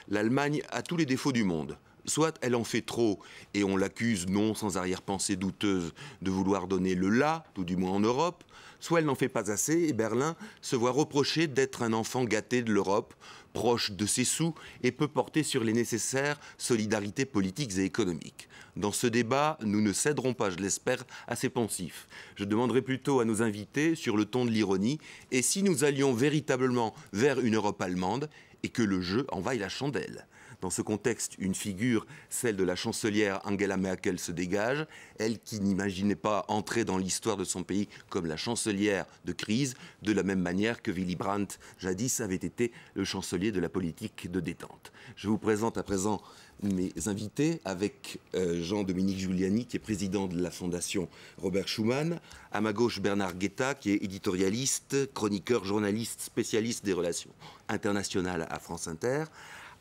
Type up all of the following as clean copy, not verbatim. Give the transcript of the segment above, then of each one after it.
L'Allemagne a tous les défauts du monde. Soit elle en fait trop et on l'accuse, non sans arrière-pensée douteuse, de vouloir donner le là, tout du moins en Europe, soit elle n'en fait pas assez et Berlin se voit reprocher d'être un enfant gâté de l'Europe, proche de ses sous et peu porté sur les nécessaires solidarités politiques et économiques. Dans ce débat, nous ne céderons pas, je l'espère, à ces poncifs. Je demanderai plutôt à nos invités, sur le ton de l'ironie, et si nous allions véritablement vers une Europe allemande et que le jeu en vaille la chandelle. Dans ce contexte, une figure, celle de la chancelière Angela Merkel, se dégage. Elle qui n'imaginait pas entrer dans l'histoire de son pays comme la chancelière de crise, de la même manière que Willy Brandt, jadis, avait été le chancelier de la politique de détente. Je vous présente à présent mes invités avec Jean-Dominique Giuliani, qui est président de la Fondation Robert Schuman. À ma gauche, Bernard Guetta, qui est éditorialiste, chroniqueur, journaliste, spécialiste des relations internationales à France Inter.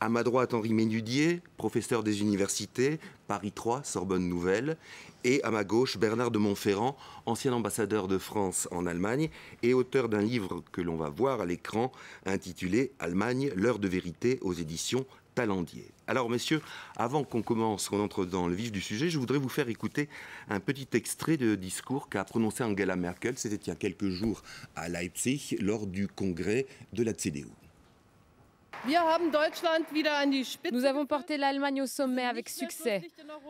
À ma droite, Henri Ménudier, professeur des universités, Paris 3, Sorbonne Nouvelle. Et à ma gauche, Bernard de Montferrand, ancien ambassadeur de France en Allemagne et auteur d'un livre que l'on va voir à l'écran intitulé « Allemagne, l'heure de vérité » aux éditions Talendier. Alors messieurs, avant qu'on commence, qu'on entre dans le vif du sujet, je voudrais vous faire écouter un petit extrait de discours qu'a prononcé Angela Merkel, c'était il y a quelques jours à Leipzig, lors du congrès de la CDU. Nous avons porté l'Allemagne au sommet avec succès.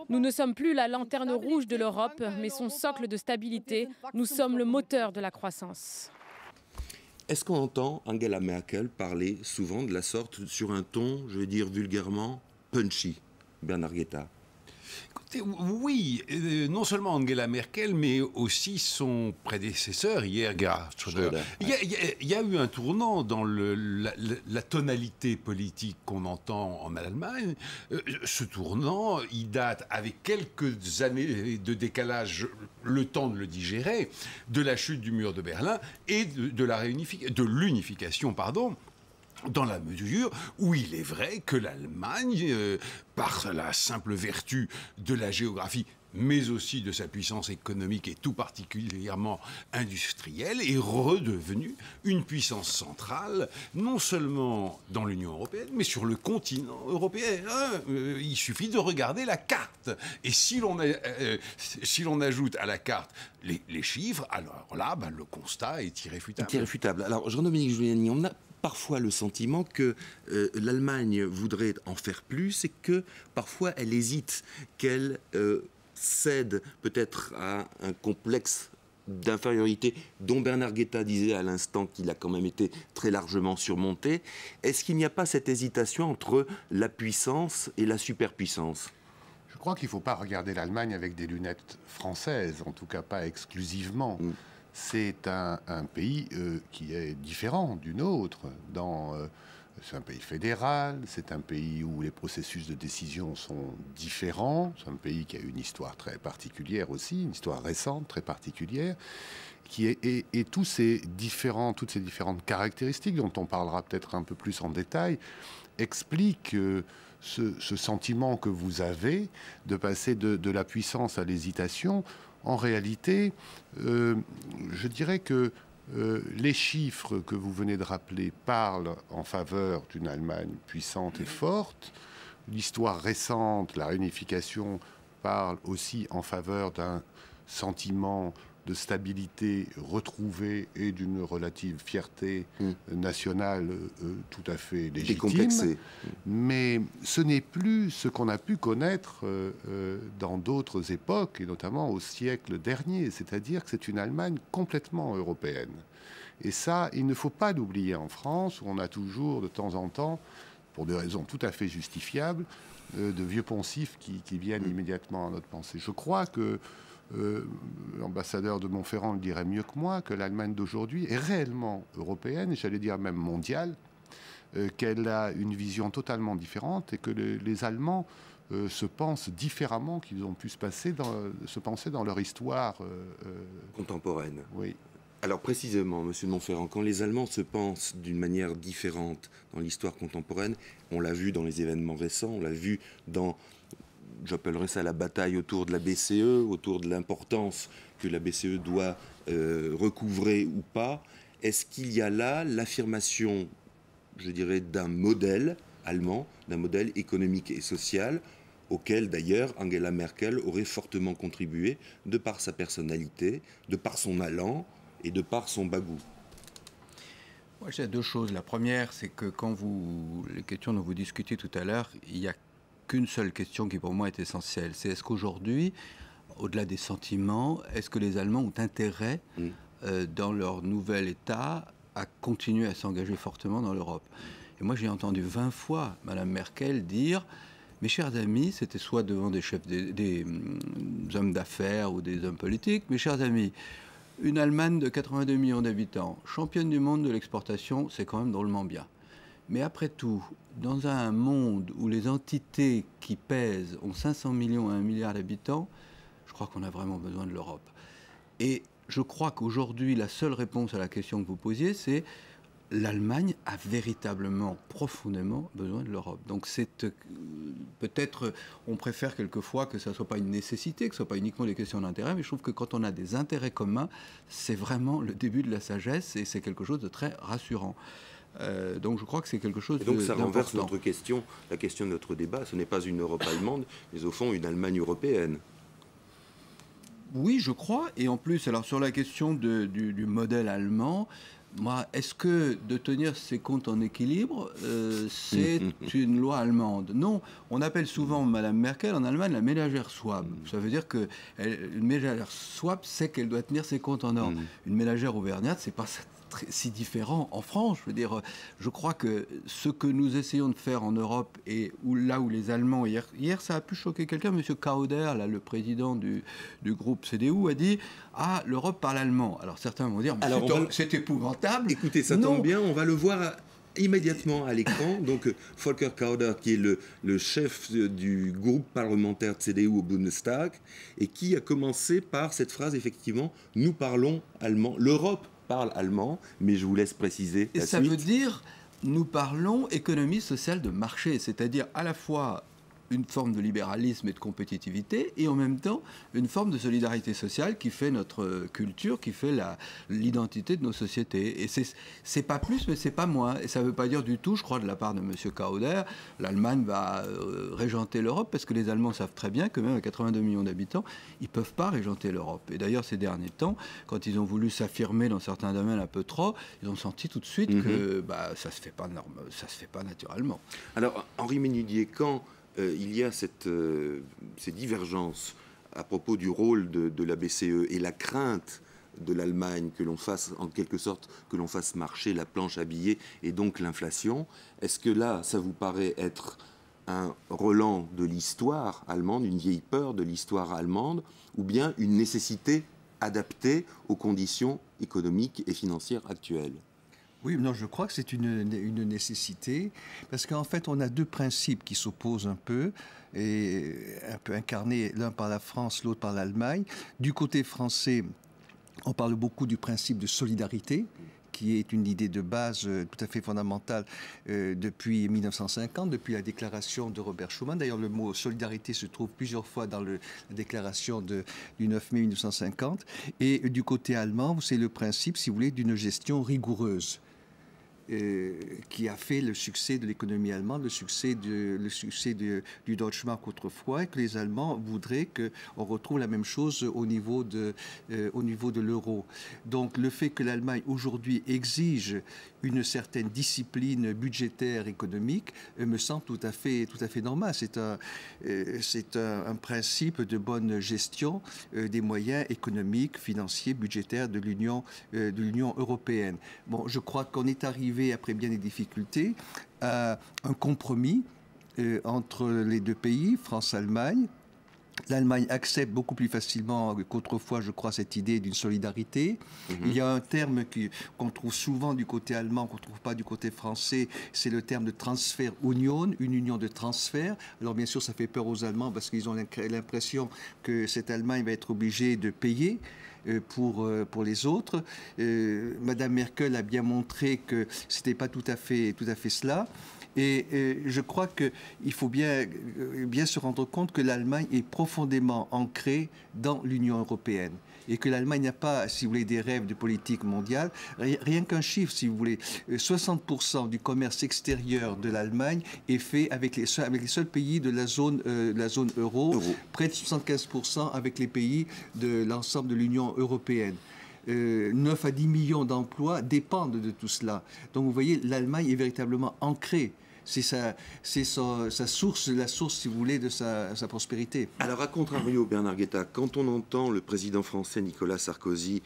Nous ne sommes plus la lanterne rouge de l'Europe, mais son socle de stabilité. Nous sommes le moteur de la croissance. Est-ce qu'on entend Angela Merkel parler souvent de la sorte sur un ton, je vais dire vulgairement, punchy, Bernard Guetta? Écoutez, oui, non seulement Angela Merkel, mais aussi son prédécesseur, Gerhard Schröder. Il y a eu un tournant dans la tonalité politique qu'on entend en Allemagne. Ce tournant, il date, avec quelques années de décalage, le temps de le digérer, de la chute du mur de Berlin et de l'unification, dans la mesure où il est vrai que l'Allemagne, par la simple vertu de la géographie, mais aussi de sa puissance économique et tout particulièrement industrielle, est redevenue une puissance centrale, non seulement dans l'Union européenne, mais sur le continent européen. Il suffit de regarder la carte. Et si l'on ajoute à la carte les chiffres, alors là, le constat est irréfutable. Irréfutable. Alors, Jean-Dominique Giuliani, on a parfois le sentiment que l'Allemagne voudrait en faire plus et que parfois elle hésite, qu'elle cède peut-être à un complexe d'infériorité dont Bernard Guetta disait à l'instant qu'il a quand même été très largement surmonté. Est-ce qu'il n'y a pas cette hésitation entre la puissance et la superpuissance ? Je crois qu'il ne faut pas regarder l'Allemagne avec des lunettes françaises, en tout cas pas exclusivement. C'est un pays qui est différent du nôtre. C'est un pays fédéral, c'est un pays où les processus de décision sont différents, c'est un pays qui a une histoire très particulière aussi, une histoire récente très particulière, et toutes ces différentes caractéristiques, dont on parlera peut-être un peu plus en détail, expliquent ce sentiment que vous avez de passer de la puissance à l'hésitation. En réalité, je dirais que les chiffres que vous venez de rappeler parlent en faveur d'une Allemagne puissante et forte. L'histoire récente, la réunification, parle aussi en faveur d'un sentiment de stabilité retrouvée et d'une relative fierté nationale tout à fait légitime. Décomplexée. Mais ce n'est plus ce qu'on a pu connaître dans d'autres époques, et notamment au siècle dernier. C'est-à-dire que c'est une Allemagne complètement européenne. Et ça, il ne faut pas l'oublier en France, où on a toujours, de temps en temps, pour des raisons tout à fait justifiables, de vieux poncifs qui viennent immédiatement à notre pensée. Je crois que l'ambassadeur de Montferrand le dirait mieux que moi, que l'Allemagne d'aujourd'hui est réellement européenne, et j'allais dire même mondiale, qu'elle a une vision totalement différente et que les Allemands se pensent différemment qu'ils ont pu se penser dans leur histoire contemporaine. Oui. Alors précisément, Monsieur de Montferrand, quand les Allemands se pensent d'une manière différente dans l'histoire contemporaine, on l'a vu dans les événements récents, on l'a vu dans, j'appellerais ça la bataille autour de la BCE, autour de l'importance que la BCE doit recouvrer ou pas. Est-ce qu'il y a là l'affirmation, je dirais, d'un modèle allemand, d'un modèle économique et social auquel d'ailleurs Angela Merkel aurait fortement contribué de par sa personnalité, de par son allant et de par son bagou. Moi, j'ai deux choses. La première, c'est que les questions dont vous discutez tout à l'heure, il n'y a qu'une seule question qui pour moi est essentielle. C'est est-ce qu'aujourd'hui, au-delà des sentiments, est-ce que les Allemands ont intérêt dans leur nouvel État à continuer à s'engager fortement dans l'Europe? Et moi, j'ai entendu 20 fois Mme Merkel dire: mes chers amis, c'était soit devant des chefs, des hommes d'affaires ou des hommes politiques, mes chers amis, une Allemagne de 82 millions d'habitants, championne du monde de l'exportation, c'est quand même drôlement bien. Mais après tout, dans un monde où les entités qui pèsent ont 500 millions à 1 milliard d'habitants, je crois qu'on a vraiment besoin de l'Europe. Et je crois qu'aujourd'hui, la seule réponse à la question que vous posiez, c'est l'Allemagne a véritablement, profondément besoin de l'Europe. Donc c'est peut-être, on préfère quelquefois que ça ne soit pas une nécessité, que ce ne soit pas uniquement des questions d'intérêt, mais je trouve que quand on a des intérêts communs, c'est vraiment le début de la sagesse et c'est quelque chose de très rassurant. Donc je crois que c'est quelque chose d'important. Donc ça renverse notre question, la question de notre débat. Ce n'est pas une Europe allemande, mais au fond une Allemagne européenne. Oui, je crois. Et en plus, alors sur la question du modèle allemand, moi, est-ce que de tenir ses comptes en équilibre, c'est une loi allemande? Non. On appelle souvent Mme Merkel en Allemagne la ménagère Schwab. Ça veut dire qu'une ménagère Schwab sait qu'elle doit tenir ses comptes en ordre. Une ménagère auvergnate, c'est pas si différent en France. Je veux dire, je crois que ce que nous essayons de faire en Europe et là où les Allemands, hier ça a pu choquer quelqu'un, M. Kauder, là, le président du groupe CDU, a dit: ah, l'Europe parle allemand. Alors certains vont dire: c'est épouvantable. Écoutez, ça tombe bien, on va le voir immédiatement à l'écran. Donc Volker Kauder, qui est le chef du groupe parlementaire de CDU au Bundestag, et qui a commencé par cette phrase, effectivement: nous parlons allemand. L'Europe parle allemand, mais je vous laisse préciser la suite. Ça veut dire, nous parlons économie sociale de marché, c'est-à-dire à la fois une forme de libéralisme et de compétitivité, et en même temps une forme de solidarité sociale qui fait notre culture, qui fait l'identité de nos sociétés. Et c'est pas plus, mais c'est pas moins. Et ça ne veut pas dire du tout, je crois, de la part de M. Kauder, l'Allemagne va régenter l'Europe, parce que les Allemands savent très bien que même à 82 millions d'habitants, ils ne peuvent pas régenter l'Europe. Et d'ailleurs, ces derniers temps, quand ils ont voulu s'affirmer dans certains domaines un peu trop, ils ont senti tout de suite que ça se fait pas naturellement. Alors, Henri Ménudier, quand il y a ces divergences à propos du rôle de la BCE et la crainte de l'Allemagne que l'on fasse, en quelque sorte, que l'on fasse marcher la planche à billets et donc l'inflation, est-ce que là, ça vous paraît être un relent de l'histoire allemande, une vieille peur de l'histoire allemande, ou bien une nécessité adaptée aux conditions économiques et financières actuelles ? Oui, non, je crois que c'est une nécessité, parce qu'en fait, on a deux principes qui s'opposent un peu incarnés l'un par la France, l'autre par l'Allemagne. Du côté français, on parle beaucoup du principe de solidarité, qui est une idée de base tout à fait fondamentale depuis 1950, depuis la déclaration de Robert Schuman. D'ailleurs, le mot solidarité se trouve plusieurs fois dans la déclaration du 9 mai 1950. Et du côté allemand, c'est le principe, si vous voulez, d'une gestion rigoureuse. Qui a fait le succès de l'économie allemande, le succès du Deutschmark autrefois, et que les Allemands voudraient qu'on retrouve la même chose au niveau de l'euro. Donc le fait que l'Allemagne aujourd'hui exige une certaine discipline budgétaire économique me semble tout à fait normal. C'est un principe de bonne gestion des moyens économiques, financiers, budgétaires de l'Union européenne. Bon, je crois qu'on est arrivé après bien des difficultés, à un compromis entre les deux pays, France-Allemagne. L'Allemagne accepte beaucoup plus facilement qu'autrefois, je crois, cette idée d'une solidarité. Il y a un terme qu'on trouve souvent du côté allemand, qu'on ne trouve pas du côté français, c'est le terme de Transferunion, une union de transfert. Alors bien sûr, ça fait peur aux Allemands parce qu'ils ont l'impression que cette Allemagne va être obligée de payer pour les autres. Madame Merkel a bien montré que ce n'était pas tout à fait cela. Et je crois qu'il faut bien se rendre compte que l'Allemagne est profondément ancrée dans l'Union européenne. Et que l'Allemagne n'a pas, si vous voulez, des rêves de politique mondiale. Rien qu'un chiffre, si vous voulez. 60% du commerce extérieur de l'Allemagne est fait avec les seuls pays de la zone euro, près de 75% avec les pays de l'ensemble de l'Union européenne. 9 à 10 millions d'emplois dépendent de tout cela. Donc vous voyez, l'Allemagne est véritablement ancrée. C'est sa source, la source, si vous voulez, de sa prospérité. Alors, à contrario, Bernard Guetta, quand on entend le président français Nicolas Sarkozy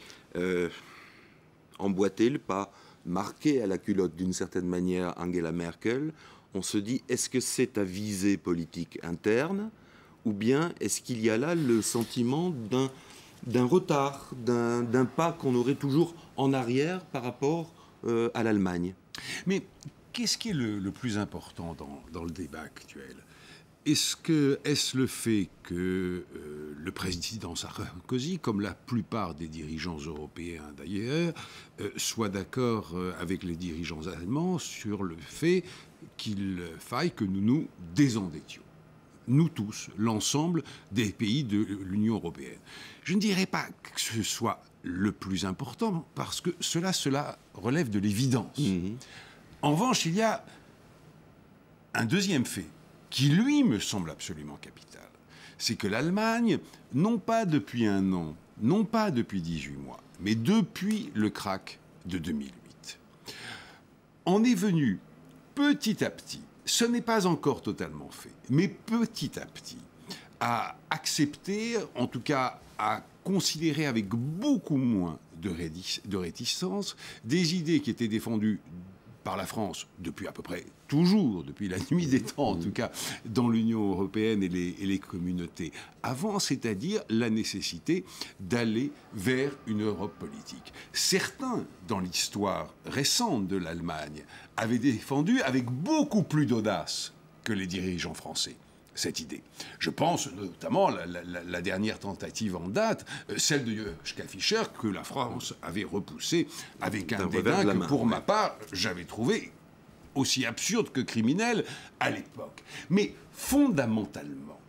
emboîter le pas, marquer à la culotte d'une certaine manière Angela Merkel, on se dit, est-ce que c'est à visée politique interne, ou bien est-ce qu'il y a là le sentiment d'un retard, d'un pas qu'on aurait toujours en arrière par rapport à l'Allemagne? Mais qu'est-ce qui est le plus important dans le débat actuel? Est-ce le fait que le président Sarkozy, comme la plupart des dirigeants européens d'ailleurs, soit d'accord avec les dirigeants allemands sur le fait qu'il faille que nous nous désendettions? Nous tous, l'ensemble des pays de l'Union européenne. Je ne dirais pas que ce soit le plus important, parce que cela relève de l'évidence. Mmh. En revanche, il y a un deuxième fait qui, lui, me semble absolument capital. C'est que l'Allemagne, non pas depuis un an, non pas depuis 18 mois, mais depuis le krach de 2008, en est venu petit à petit, ce n'est pas encore totalement fait, mais petit à petit, à accepter, en tout cas à considérer avec beaucoup moins de réticence, des idées qui étaient défendues par la France depuis à peu près toujours, depuis la nuit des temps en tout cas, dans l'Union européenne et les communautés avant, c'est-à-dire la nécessité d'aller vers une Europe politique. Certains, dans l'histoire récente de l'Allemagne, avaient défendu avec beaucoup plus d'audace que les dirigeants français cette idée. Je pense notamment à la dernière tentative en date, celle de Joschka Fischer, que la France avait repoussée avec un dédain que, pour ma part, j'avais trouvé aussi absurde que criminel à l'époque. Mais fondamentalement,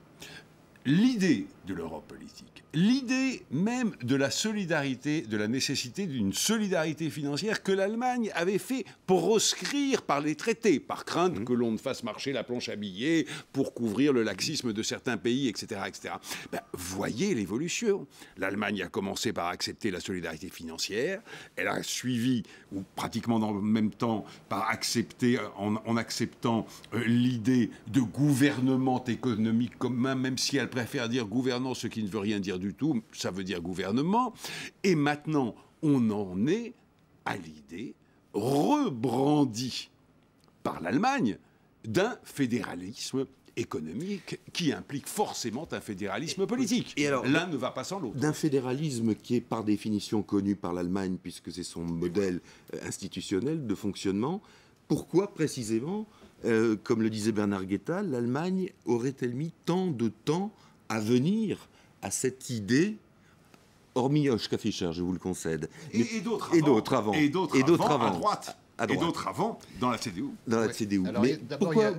l'idée de l'Europe politique, l'idée même de la solidarité, de la nécessité d'une solidarité financière que l'Allemagne avait fait proscrire par les traités, par crainte que l'on ne fasse marcher la planche à billets pour couvrir le laxisme de certains pays, etc. etc. Ben, voyez l'évolution. L'Allemagne a commencé par accepter la solidarité financière, elle a suivi, ou pratiquement dans le même temps, par accepter, en acceptant l'idée de gouvernement économique commun, même si elle préfère dire gouvernance, ce qui ne veut rien dire du tout, ça veut dire gouvernement. Et maintenant, on en est à l'idée rebrandie par l'Allemagne d'un fédéralisme économique qui implique forcément un fédéralisme politique. Et alors, l'un ne va pas sans l'autre. D'un fédéralisme qui est par définition connu par l'Allemagne, puisque c'est son modèle institutionnel de fonctionnement, pourquoi précisément, comme le disait Bernard Guetta, l'Allemagne aurait-elle mis tant de temps à venir à cette idée, hormis Joschka Fischer, je vous le concède. Et d'autres avant. Et d'autres avant, à droite. Et d'autres avant, dans la CDU. Dans la CDU. Alors, mais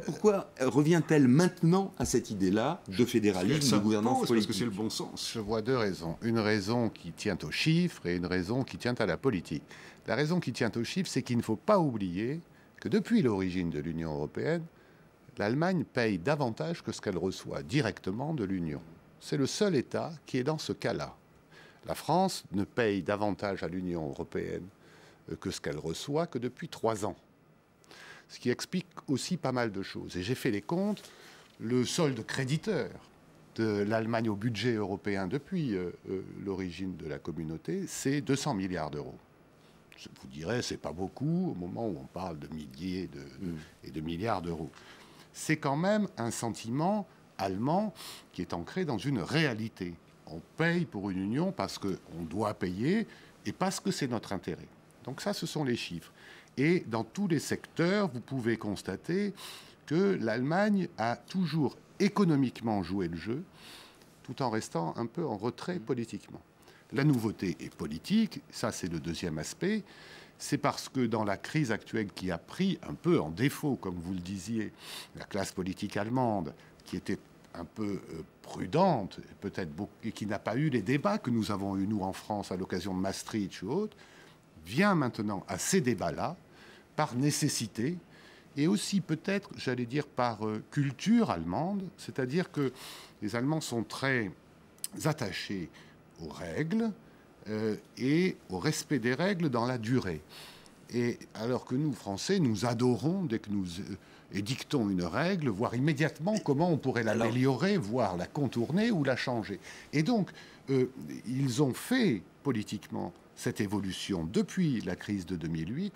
pourquoi revient-elle maintenant à cette idée-là de fédéralisme, de gouvernance politique? Parce que c'est le bon sens. Je vois deux raisons. Une raison qui tient aux chiffres et une raison qui tient à la politique. La raison qui tient aux chiffres, c'est qu'il ne faut pas oublier que depuis l'origine de l'Union européenne, l'Allemagne paye davantage que ce qu'elle reçoit directement de l'Union. C'est le seul État qui est dans ce cas-là. La France ne paye davantage à l'Union européenne que ce qu'elle reçoit que depuis 3 ans. Ce qui explique aussi pas mal de choses. Et j'ai fait les comptes, le solde créditeur de l'Allemagne au budget européen depuis l'origine de la communauté, c'est 200 milliards d'euros. Je vous dirais, c'est pas beaucoup au moment où on parle de milliers et de milliards d'euros. C'est quand même un sentiment allemand qui est ancré dans une réalité. On paye pour une union parce qu'on doit payer et parce que c'est notre intérêt. Donc ça, ce sont les chiffres. Et dans tous les secteurs, vous pouvez constater que l'Allemagne a toujours économiquement joué le jeu, tout en restant un peu en retrait politiquement. La nouveauté est politique, ça c'est le deuxième aspect, c'est parce que dans la crise actuelle qui a pris un peu en défaut, comme vous le disiez, la classe politique allemande, qui était un peu prudente, peut-être et qui n'a pas eu les débats que nous avons eus, nous, en France, à l'occasion de Maastricht ou autre, vient maintenant à ces débats-là par nécessité et aussi peut-être, j'allais dire, par culture allemande, c'est-à-dire que les Allemands sont très attachés aux règles et au respect des règles dans la durée. Et alors que nous, Français, nous adorons dès que nous édictons une règle, voir immédiatement comment on pourrait l'améliorer, voire la contourner ou la changer. Et donc, ils ont fait politiquement cette évolution depuis la crise de 2008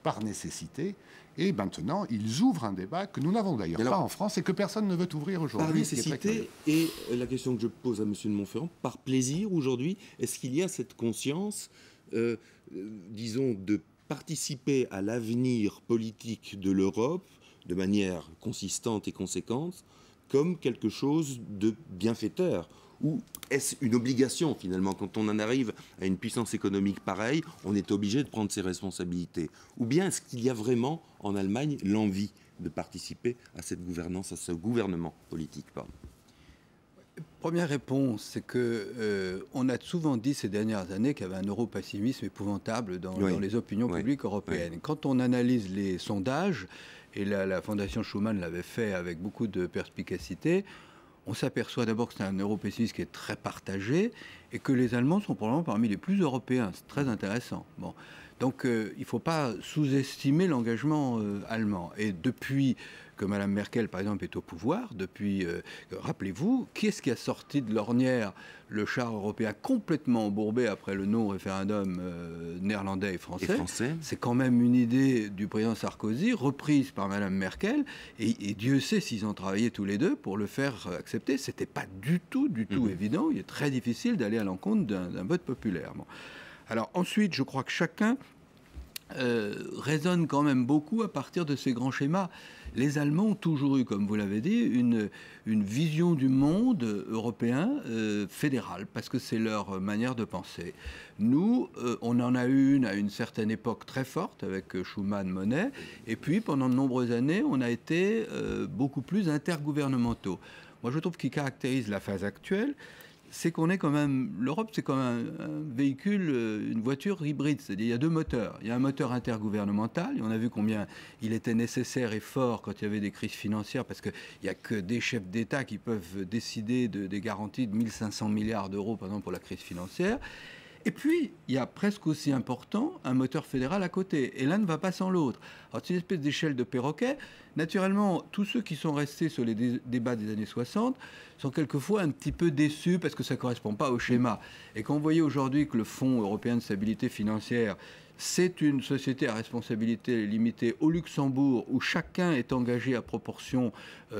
par nécessité. Et maintenant, ils ouvrent un débat que nous n'avons d'ailleurs pas en France et que personne ne veut ouvrir aujourd'hui. Par nécessité, et la question que je pose à M. de Montferrand, par plaisir aujourd'hui, est-ce qu'il y a cette conscience, disons, de participer à l'avenir politique de l'Europe de manière consistante et conséquente comme quelque chose de bienfaiteur? Ou est-ce une obligation, finalement, quand on en arrive à une puissance économique pareille, on est obligé de prendre ses responsabilités? Ou bien est-ce qu'il y a vraiment, en Allemagne, l'envie de participer à cette gouvernance, à ce gouvernement politique, pardon? Première réponse, c'est que on a souvent dit ces dernières années qu'il y avait un europessimisme épouvantable dans les opinions publiques européennes. Oui. Quand on analyse les sondages, et la Fondation Schuman l'avait fait avec beaucoup de perspicacité, on s'aperçoit d'abord que c'est un européisme qui est très partagé et que les Allemands sont probablement parmi les plus européens. C'est très intéressant. Bon. Donc il ne faut pas sous-estimer l'engagement allemand. Et depuis que Mme Merkel, par exemple, est au pouvoir, rappelez-vous, qui est-ce qui a sorti de l'ornière le char européen complètement embourbé après le non-référendum néerlandais et français? C'est quand même une idée du président Sarkozy, reprise par Mme Merkel, et Dieu sait s'ils ont travaillé tous les deux pour le faire accepter. Ce n'était pas du tout évident. Il est très difficile d'aller à l'encontre d'un vote populaire. Bon. Alors ensuite, je crois que chacun raisonne quand même beaucoup à partir de ces grands schémas. Les Allemands ont toujours eu, comme vous l'avez dit, une vision du monde européen fédéral, parce que c'est leur manière de penser. Nous, on en a eu une à une certaine époque très forte, avec Schuman, Monnet, et puis pendant de nombreuses années, on a été beaucoup plus intergouvernementaux. Moi, je trouve ce qui caractérise la phase actuelle, c'est qu'on est quand même... L'Europe, c'est comme un véhicule, une voiture hybride. C'est-à-dire, il y a deux moteurs. Il y a un moteur intergouvernemental, et on a vu combien il était nécessaire et fort quand il y avait des crises financières, parce qu'il n'y a que des chefs d'État qui peuvent décider des garanties de 1500 milliards d'euros, par exemple, pour la crise financière. Et puis, il y a presque aussi important un moteur fédéral à côté. Et l'un ne va pas sans l'autre. Alors, c'est une espèce d'échelle de perroquet. Naturellement, tous ceux qui sont restés sur les débats des années 60 sont quelquefois un petit peu déçus parce que ça ne correspond pas au schéma. Et quand vous voyez aujourd'hui que le Fonds européen de stabilité financière, c'est une société à responsabilité limitée au Luxembourg où chacun est engagé à proportion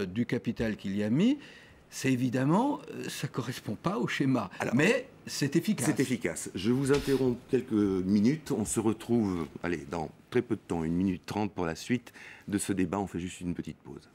du capital qu'il y a mis, c'est évidemment, ça ne correspond pas au schéma. Alors, mais c'est efficace. C'est efficace. Je vous interromps quelques minutes. On se retrouve, dans très peu de temps, 1 minute 30 pour la suite de ce débat. On fait juste une petite pause.